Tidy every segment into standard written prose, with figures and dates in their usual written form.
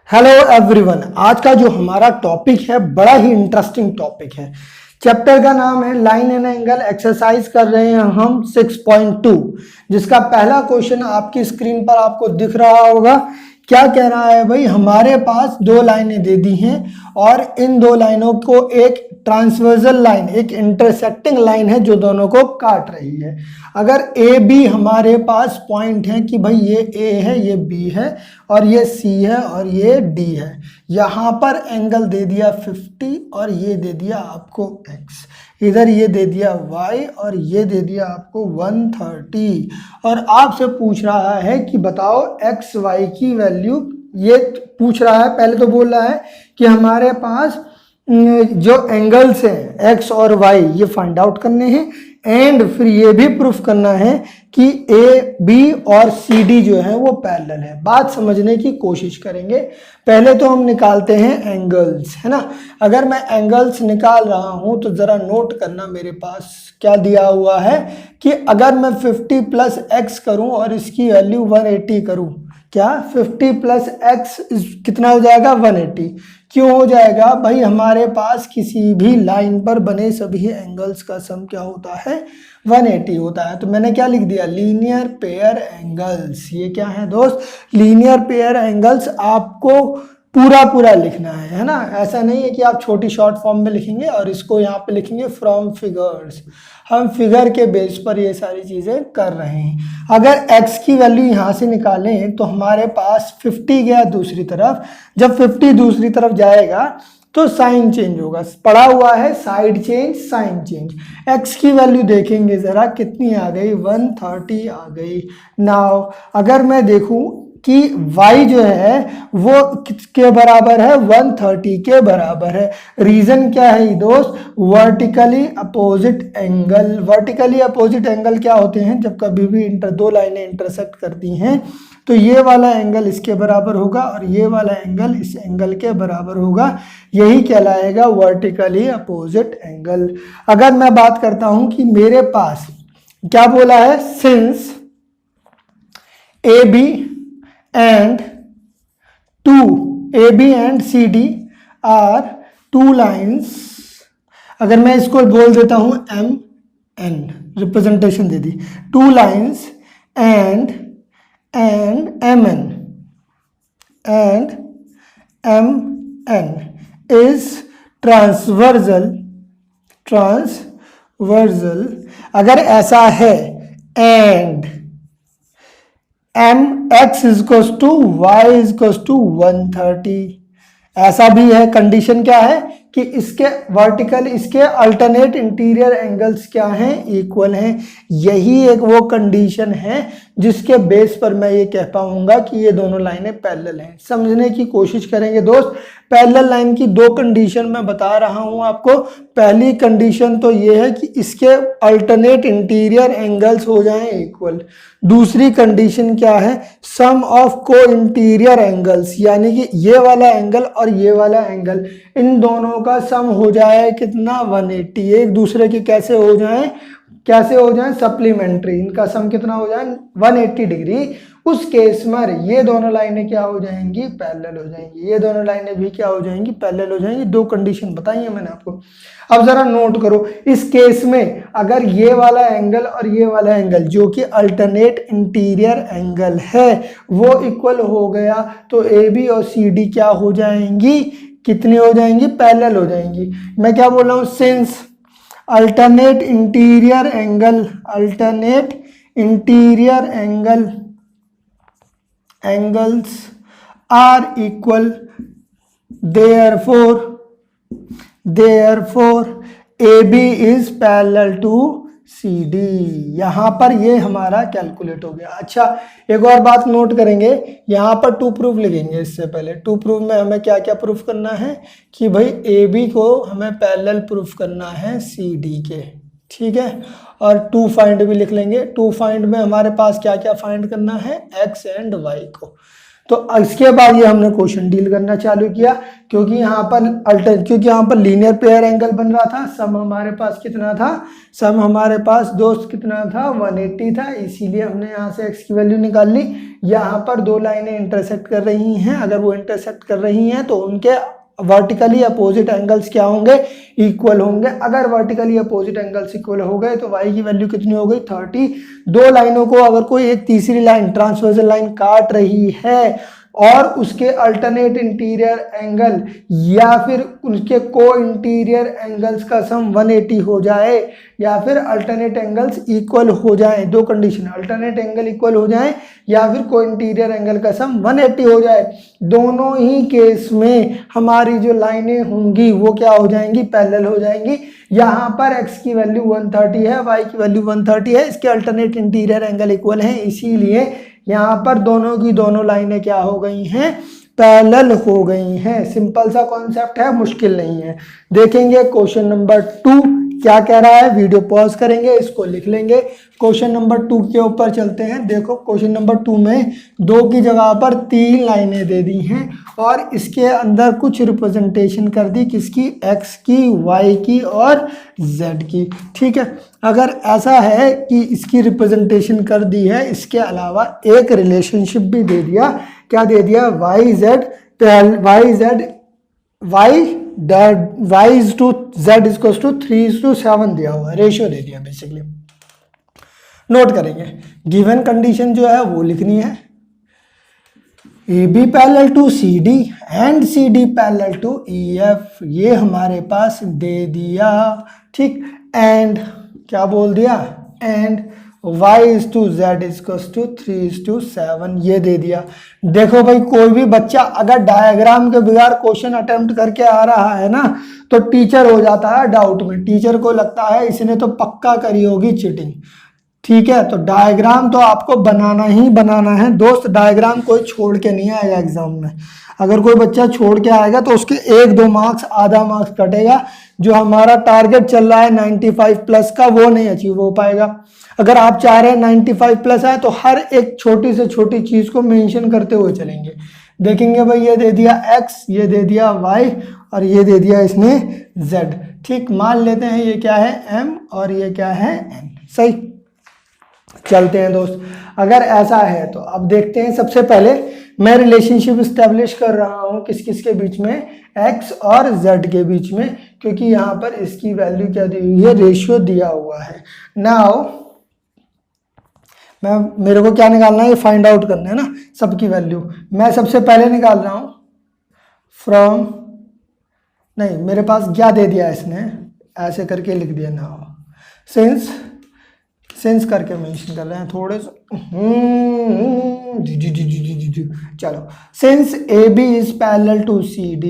Hello everyone, आज का जो हमारा टॉपिक है बड़ा ही इंटरेस्टिंग टॉपिक है। चैप्टर का नाम है लाइन एंड एंगल। एक्सरसाइज कर रहे हैं हम 6.2, जिसका पहला क्वेश्चन आपकी स्क्रीन पर आपको दिख रहा होगा। क्या कह रहा है भाई, हमारे पास दो लाइनें दे दी हैं और इन दो लाइनों को एक ट्रांसवर्सल लाइन, एक इंटरसेक्टिंग लाइन है जो दोनों को काट रही है। अगर ए बी हमारे पास पॉइंट है कि भाई ये ए है, ये बी है और ये सी है और ये डी है। यहाँ पर एंगल दे दिया 50 और ये दे दिया आपको x, इधर ये दे दिया y और ये दे दिया आपको 130। और आपसे पूछ रहा है कि बताओ x y की वैल्यू। ये पूछ रहा है, पहले तो बोल रहा है कि हमारे पास जो एंगल्स हैं x और y ये फाइंड आउट करने हैं एंड फिर ये भी प्रूफ करना है कि ए बी और सी डी जो है वो पैरेलल है। बात समझने की कोशिश करेंगे। पहले तो हम निकालते हैं एंगल्स, है ना। अगर मैं एंगल्स निकाल रहा हूं तो जरा नोट करना, मेरे पास क्या दिया हुआ है कि अगर मैं 50 प्लस एक्स करूं और इसकी वैल्यू 180 करूं, क्या 50 प्लस एक्स कितना हो जाएगा 180। क्यों हो जाएगा भाई, हमारे पास किसी भी लाइन पर बने सभी एंगल्स का सम क्या होता है 180 होता है। तो मैंने क्या लिख दिया, लीनियर पेयर एंगल्स। ये क्या है दोस्त, लीनियर पेयर एंगल्स। आपको पूरा लिखना है ना। ऐसा नहीं है कि आप छोटी शॉर्ट फॉर्म में लिखेंगे और इसको यहाँ पे लिखेंगे फ्रॉम फिगर्स। हम फिगर के बेस पर ये सारी चीज़ें कर रहे हैं। अगर x की वैल्यू यहाँ से निकालें तो हमारे पास 50 गया दूसरी तरफ। जब 50 दूसरी तरफ जाएगा तो साइन चेंज होगा। पड़ा हुआ है side change, sign change. x की वैल्यू देखेंगे ज़रा कितनी आ गई, 130 आ गई। नाउ अगर मैं देखूँ कि y जो है वो किसके बराबर है, 130 के बराबर है। रीजन क्या है दोस्त, vertically opposite angle. Vertically opposite angle क्या होते हैं, जब कभी भी दो लाइनें इंटरसेक्ट करती हैं तो ये वाला एंगल इसके बराबर होगा और ये वाला एंगल इस एंगल के बराबर होगा। यही कहलाएगा वर्टिकली अपोजिट एंगल। अगर मैं बात करता हूं कि मेरे पास क्या बोला है, since A B and AB and CD are two lines। अगर मैं इसको बोल देता हूं MN, रिप्रेजेंटेशन दे दी, two lines and MN is transversal। अगर ऐसा है and mx equals to y equals to 130, ऐसा भी है। कंडीशन क्या है कि इसके वर्टिकल, इसके अल्टरनेट इंटीरियर एंगल्स क्या हैं, इक्वल हैं। यही एक वो कंडीशन है जिसके बेस पर मैं ये कह पाऊंगा कि ये दोनों लाइनें पैरेलल हैं। समझने की कोशिश करेंगे दोस्त। पैरेलल लाइन की दो कंडीशन मैं बता रहा हूं आपको। पहली कंडीशन तो ये है कि इसके अल्टरनेट इंटीरियर एंगल्स हो जाएं इक्वल। दूसरी कंडीशन क्या है, सम ऑफ को इंटीरियर एंगल्स, यानी कि ये वाला एंगल और ये वाला एंगल, इन दोनों का सम हो जाए कितना 180। एक दूसरे के कैसे हो जाएं सप्लीमेंट्री। इनका सम कितना हो जाए 180 डिग्री। उस केस में ये दोनों लाइनें क्या हो जाएंगी, पैरेलल हो जाएंगी। ये दोनों लाइनें भी क्या हो जाएंगी, पैरेलल हो जाएंगी। दो कंडीशन बताई है मैंने आपको। अब जरा नोट करो, इस केस में अगर ये वाला एंगल और ये वाला एंगल जो कि अल्टरनेट इंटीरियर एंगल है वो इक्वल हो गया तो ए बी और सी डी क्या हो जाएंगी, कितनी हो जाएंगी, पैरेलल हो जाएंगी। मैं क्या बोल रहा हूँ, since alternate interior angles are equal, therefore AB is parallel to CD। यहां पर ये हमारा कैलकुलेट हो गया। अच्छा, एक और बात नोट करेंगे, यहां पर टू प्रूफ लिखेंगे। इससे पहले टू प्रूफ में हमें क्या क्या प्रूफ करना है कि भाई AB को हमें पैरेलल प्रूफ करना है CD के, ठीक है। और टू फाइंड भी लिख लेंगे। टू फाइंड में हमारे पास क्या क्या फाइंड करना है, x एंड y को। तो इसके बाद ये हमने क्वेश्चन डील करना चालू किया, क्योंकि यहाँ पर लीनियर पेयर एंगल बन रहा था। सम हमारे पास कितना था, सम हमारे पास दोस्त कितना था, 180 था, इसीलिए हमने यहाँ से x की वैल्यू निकाल ली। यहाँ पर दो लाइनें इंटरसेक्ट कर रही हैं, अगर वो इंटरसेक्ट कर रही हैं तो उनके वर्टिकली अपोजिट एंगल्स क्या होंगे, इक्वल होंगे। अगर वर्टिकली अपोजिट एंगल्स इक्वल हो गए तो y की वैल्यू कितनी हो गई, 30। दो लाइनों को अगर कोई एक तीसरी लाइन ट्रांसवर्सल लाइन काट रही है और उसके अल्टरनेट इंटीरियर एंगल या फिर उनके को इंटीरियर एंगल्स का सम 180 हो जाए या फिर अल्टरनेट एंगल्स इक्वल हो जाए, दो कंडीशन, अल्टरनेट एंगल इक्वल हो जाए या फिर को इंटीरियर एंगल का सम 180 हो जाए, दोनों ही केस में हमारी जो लाइनें होंगी वो क्या हो जाएंगी, पैरेलल हो जाएंगी। यहाँ पर x की वैल्यू 130 है, y की वैल्यू 130 है, इसके अल्टरनेट इंटीरियर एंगल इक्वल है, इसीलिए यहाँ पर दोनों की दोनों लाइनें क्या हो गई हैं, पैरेलल हो गई हैं। सिंपल सा कॉन्सेप्ट है, मुश्किल नहीं है। देखेंगे क्वेश्चन नंबर 2 क्या कह रहा है, वीडियो पॉज करेंगे, इसको लिख लेंगे। क्वेश्चन नंबर 2 के ऊपर चलते हैं। देखो क्वेश्चन नंबर 2 में 2 की जगह पर 3 लाइनें दे दी हैं और इसके अंदर कुछ रिप्रेजेंटेशन कर दी, किसकी, x की, y की और z की। ठीक है, अगर ऐसा है कि इसकी रिप्रेजेंटेशन कर दी है, इसके अलावा एक रिलेशनशिप भी दे दिया, क्या दे दिया, y is to z is equals to 3:7 दिया हुआ है, रेशियो दे दिया बेसिकली। नोट करेंगे, गिवन कंडीशन जो है वो लिखनी है, AB parallel to CD and CD parallel to EF, ये हमारे पास दे दिया। ठीक, एंड क्या बोल दिया, and y is to z is equals to 3:7 ये दे दिया। देखो भाई, कोई भी बच्चा अगर डायग्राम के बगैर क्वेश्चन अटेम्प्ट करके आ रहा है ना तो टीचर हो जाता है डाउट में, टीचर को लगता है इसने तो पक्का करी होगी चीटिंग। ठीक है, तो डायग्राम तो आपको बनाना ही बनाना है दोस्त, डायग्राम कोई छोड़ के नहीं आएगा एग्जाम में। अगर कोई बच्चा छोड़ के आएगा तो उसके 1-2 मार्क्स, आधा मार्क्स कटेगा। जो हमारा टारगेट चल रहा है 95 प्लस का, वो नहीं अचीव हो पाएगा। अगर आप चाह रहे हैं 95 प्लस आए तो हर एक छोटी से छोटी चीज को मेंशन करते हुए चलेंगे। देखेंगे भाई, ये दे दिया x, ये दे दिया y और ये दे दिया इसने z। ठीक, मान लेते हैं ये क्या है, m और ये क्या है, n। सही, चलते हैं दोस्त। अगर ऐसा है तो अब देखते हैं, सबसे पहले मैं रिलेशनशिप स्टैब्लिश कर रहा हूं किस किस के बीच में, x और z के बीच में, क्योंकि यहाँ पर इसकी वैल्यू क्या दी हुई है, रेशियो दिया हुआ है। नाउ मेरे को क्या निकालना है, ये फाइंड आउट करना है ना सबकी वैल्यू। मैं सबसे पहले निकाल रहा हूं फ्रॉम, नहीं मेरे पास क्या दे दिया इसने, ऐसे करके लिख दिया, नाउ सिंस करके मेंशन कर रहे हैं थोड़े से, चलो, since AB is parallel to CD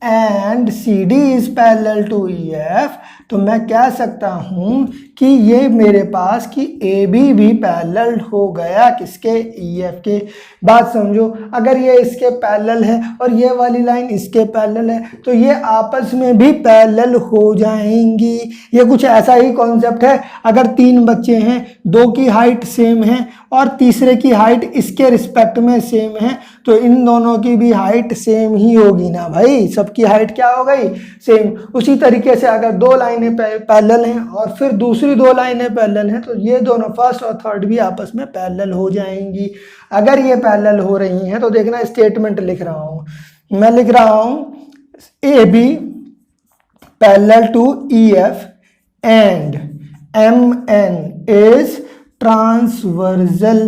and CD is parallel to EF, तो मैं कह सकता हूं कि ये मेरे पास कि AB भी पैरेलल हो गया किसके, EF के। बात समझो, अगर ये इसके पैरेलल है और ये वाली लाइन इसके पैरेलल है तो ये आपस में भी पैरेलल हो जाएंगी। ये कुछ ऐसा ही कॉन्सेप्ट है, अगर 3 बच्चे हैं, 2 की हाइट सेम है और तीसरे की हाइट इसके रिस्पेक्ट में सेम है, तो इन दोनों की भी हाइट सेम ही होगी ना भाई, सबकी हाइट क्या हो गई, सेम। उसी तरीके से अगर 2 लाइनें पैरेलल हैं और फिर दूसरी 2 लाइनें पैरेलल हैं तो ये दोनों फर्स्ट और थर्ड भी आपस में पैरेलल हो जाएंगी। अगर ये पैरेलल हो रही हैं तो देखना, स्टेटमेंट लिख रहा हूं मैं, लिख रहा हूं AB parallel to EF and MN is transversal,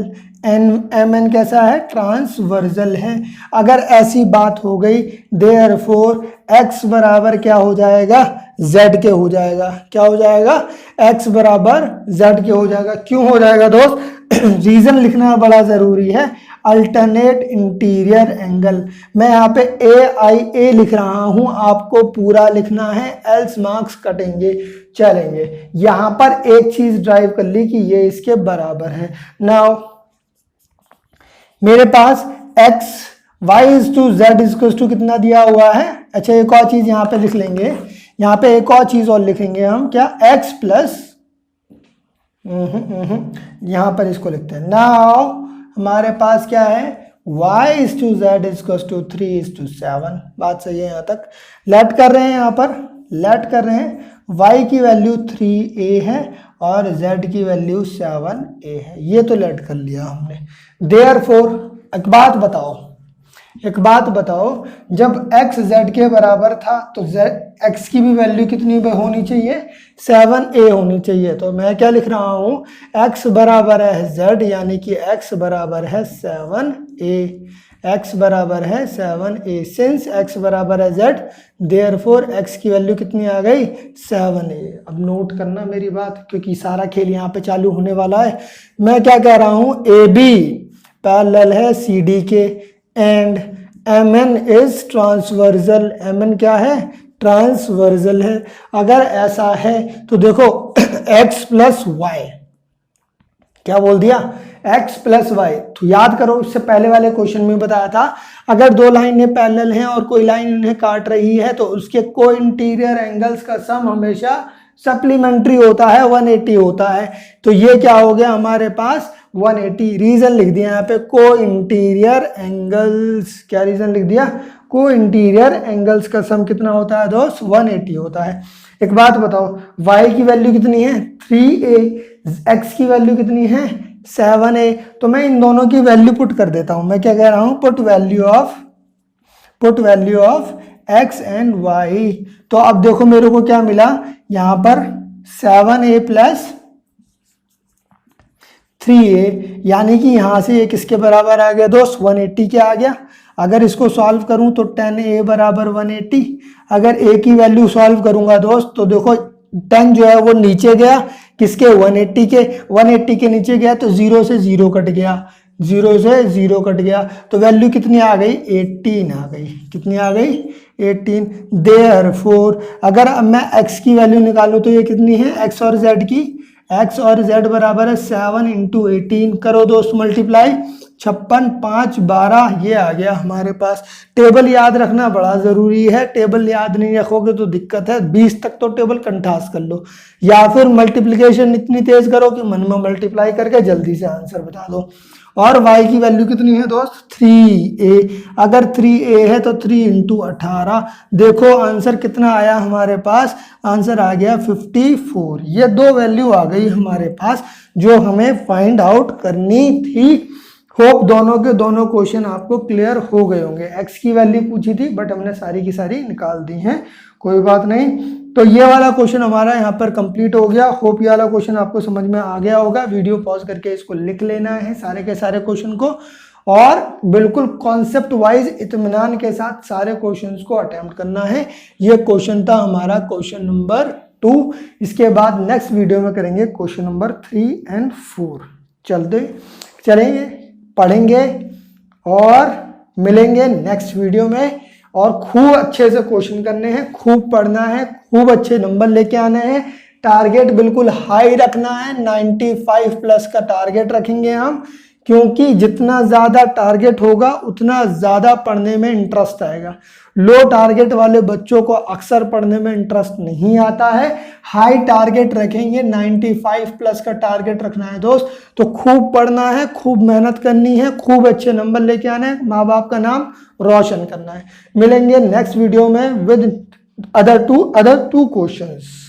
MN कैसा है, ट्रांसवर्सल है। अगर ऐसी बात हो गई, देयरफॉर x बराबर क्या हो जाएगा, z के हो जाएगा। क्या हो जाएगा, x बराबर z के हो जाएगा। क्यों हो जाएगा दोस्त, रीजन लिखना बड़ा जरूरी है। अल्टरनेट इंटीरियर एंगल, मैं यहाँ पे AIA लिख रहा हूं, आपको पूरा लिखना है, एल्स मार्क्स कटेंगे। चलेंगे, यहाँ पर एक चीज ड्राइव कर ली कि ये इसके बराबर है। नाउ मेरे पास x y is to z is to कितना दिया हुआ है। अच्छा, एक और चीज यहाँ पे लिख लेंगे, यहाँ पे एक और चीज और लिखेंगे हम, क्या, x प्लस, यहाँ पर इसको लिखते हैं। नाउ हमारे पास क्या है, y is to Z is to 3 is to 7। बात सही है यहाँ तक। लेट कर रहे हैं, यहाँ पर लेट कर रहे हैं, y की वैल्यू 3a है और z की वैल्यू 7a है। ये तो लेट कर लिया हमने। देयरफॉर एक बात बताओ, जब x z के बराबर था तो x की भी वैल्यू कितनी होनी चाहिए, 7a होनी चाहिए। तो मैं क्या लिख रहा हूँ, x बराबर है z, यानी कि x बराबर है 7a, x बराबर है 7a। सिंस x बराबर है z, देयरफॉर x की वैल्यू कितनी आ गई, 7a। अब नोट करना मेरी बात, क्योंकि सारा खेल यहाँ पे चालू होने वाला है। मैं क्या कह रहा हूँ, AB पैरेलल है CD के and MN is transversal. MN क्या है, ट्रांसवर्सल है। अगर ऐसा है तो देखो x प्लस वाई, क्या बोल दिया, x प्लस वाई। तो याद करो, इससे पहले वाले क्वेश्चन में बताया था, अगर दो लाइनें पैरेलल हैं और कोई लाइन उन्हें काट रही है तो उसके को इंटीरियर एंगल्स का सम हमेशा सप्लीमेंट्री होता है, 180 होता है। तो ये क्या हो गया हमारे पास, 180। रीजन लिख दिया यहाँ पे, को इंटीरियर एंगल्स। क्या रीजन लिख दिया, को इंटीरियर एंगल्स का सम कितना होता है दोस्त, 180 होता है। एक बात बताओ, y की वैल्यू कितनी है, 3a, x की वैल्यू कितनी है, 7a। तो मैं इन दोनों की वैल्यू पुट कर देता हूं। मैं क्या कह रहा हूं, put value of x and y। तो अब देखो मेरे को क्या मिला, यहां पर 7a प्लस 3a, यानी कि यहां से ये किसके बराबर आ गया दोस्त, 180 के आ गया। अगर इसको सॉल्व करूं तो 10a बराबर 180। अगर a की वैल्यू सॉल्व करूंगा दोस्त तो देखो 10 जो है वो नीचे गया, किसके, 180 के नीचे गया, तो 0 से 0 कट गया, 0 से 0 कट गया। तो वैल्यू कितनी आ गई, 18 आ गई। कितनी आ गई, 18। देयरफॉर अगर अब मैं x की वैल्यू निकालूं तो ये कितनी है, x और z की, x और z बराबर है 7 इंटू 18। करो दोस्त मल्टीप्लाई, 56 5 12, ये आ गया हमारे पास। टेबल याद रखना बड़ा जरूरी है, टेबल याद नहीं रखोगे तो दिक्कत है। 20 तक तो टेबल कंठास कर लो, या फिर मल्टीप्लिकेशन इतनी तेज करो कि मन में मल्टीप्लाई करके जल्दी से आंसर बता दो। और y की वैल्यू कितनी है दोस्त, 3a। अगर 3a है तो 3 इंटू 18। देखो आंसर कितना आया हमारे पास, आंसर आ गया 54। ये दो वैल्यू आ गई हमारे पास जो हमें फाइंड आउट करनी थी। होप दोनों के दोनों क्वेश्चन आपको क्लियर हो गए होंगे। x की वैल्यू पूछी थी बट हमने सारी की सारी निकाल दी हैं, कोई बात नहीं। तो ये वाला क्वेश्चन हमारा यहाँ पर कंप्लीट हो गया। होप ये वाला क्वेश्चन आपको समझ में आ गया होगा। वीडियो पॉज करके इसको लिख लेना है सारे के सारे क्वेश्चन को, और बिल्कुल कॉन्सेप्ट वाइज इत्मीनान के साथ सारे क्वेश्चंस को अटेम्प्ट करना है। ये क्वेश्चन था हमारा क्वेश्चन नंबर 2। इसके बाद नेक्स्ट वीडियो में करेंगे क्वेश्चन नंबर 3 एंड 4। चलेंगे, पढ़ेंगे और मिलेंगे नेक्स्ट वीडियो में। और खूब अच्छे से क्वेश्चन करने हैं, खूब पढ़ना है, खूब अच्छे नंबर लेके आने हैं। टारगेट बिल्कुल हाई रखना है, 95 प्लस का टारगेट रखेंगे हम, क्योंकि जितना ज़्यादा टारगेट होगा उतना ज़्यादा पढ़ने में इंटरेस्ट आएगा। लो टारगेट वाले बच्चों को अक्सर पढ़ने में इंटरेस्ट नहीं आता है। हाई टारगेट रखेंगे, 95 प्लस का टारगेट रखना है दोस्त। तो खूब पढ़ना है, खूब मेहनत करनी है, खूब अच्छे नंबर लेके आना है, माँ बाप का नाम रोशन करना है। मिलेंगे नेक्स्ट वीडियो में विद अदर टू क्वेश्चंस।